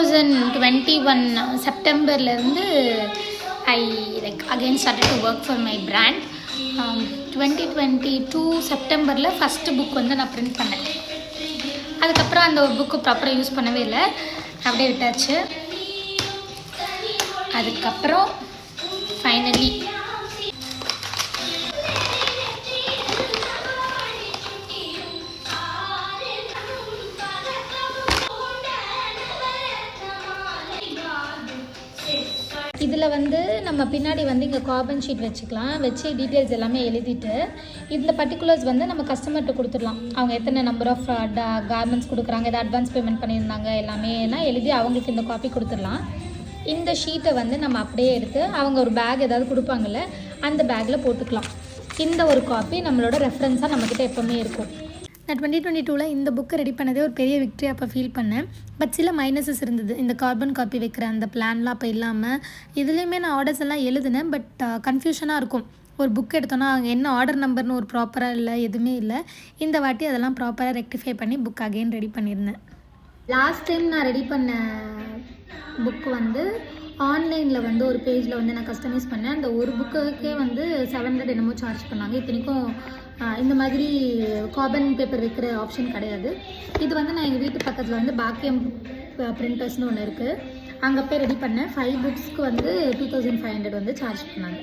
2021 செப்டம்பர்லேருந்து I again started to work for my brand. 2022 செப்டம்பரில் first book நான் print பண்ணேன். அதுக்கப்புறம் அந்த புக்கு ப்ராப்பராக யூஸ் பண்ணவே இல்லை, அப்படியே விட்டாச்சு. அதுக்கப்புறம் ஃபைனலி இதில் நம்ம பின்னாடி இங்கே கார்பன் ஷீட் வச்சுக்கலாம், வச்சு டீட்டெயில்ஸ் எல்லாமே எழுதிட்டு இதில் பர்டிகுலர்ஸ் நம்ம கஸ்டமர்கிட்ட கொடுத்துடலாம். அவங்க எத்தனை நம்பர் ஆஃப் கார்மெண்ட்ஸ் கொடுக்குறாங்க, எதாவது அட்வான்ஸ் பேமெண்ட் பண்ணியிருந்தாங்க எல்லாமே எழுதி அவங்களுக்கு இந்த காப்பி கொடுத்துடலாம். இந்த ஷீட்டை நம்ம அப்படியே எடுத்து அவங்க ஒரு பேக் ஏதாவது கொடுப்பாங்கள்ல, அந்த பேக்கில் போட்டுக்கலாம். இந்த ஒரு காப்பி நம்மளோட ரெஃபரன்ஸாக நம்மக்கிட்ட எப்போவுமே இருக்கும். நான் 2022 இந்த புக்கு ரெடி பண்ணதே ஒரு பெரிய விக்ட்ரி அப்போ ஃபீல் பண்ணேன். பட் சில மைனஸஸ் இருந்தது. இந்த கார்பன் காப்பி வைக்கிற அந்த பிளான்லாம் அப்போ இல்லாமல் இதுலேயுமே நான் ஆர்டர்ஸ் எல்லாம் எழுதினேன். பட் கன்ஃபியூஷனாக இருக்கும். ஒரு புக் எடுத்தோன்னா அங்கே என்ன ஆர்டர் நம்பர்னு ஒரு ப்ராப்பராக இல்லை, எதுவுமே இல்லை. இந்த வாட்டி அதெல்லாம் ப்ராப்பராக ரெக்டிஃபை பண்ணி புக் அகெயின் ரெடி பண்ணியிருந்தேன். லாஸ்ட் டைம் நான் ரெடி பண்ண புக்கு ஆன்லைனில் ஒரு பேஜில் நான் கஸ்டமைஸ் பண்ணேன். அந்த ஒரு புக்குக்கே 700 என்னமோ சார்ஜ் பண்ணாங்க. இத்தனைக்கும் இந்த மாதிரி கார்பன் பேப்பர் வைக்கிற ஆப்ஷன் கிடையாது. இது நான் எங்கள் வீட்டு பக்கத்தில் பாக்கியம் பிரிண்டர்ஸ்னு ஒன்று இருக்குது, அங்கே போய் ரெடி பண்ணேன். 5 புக்ஸ்க்கு 2500 சார்ஜ் பண்ணாங்க.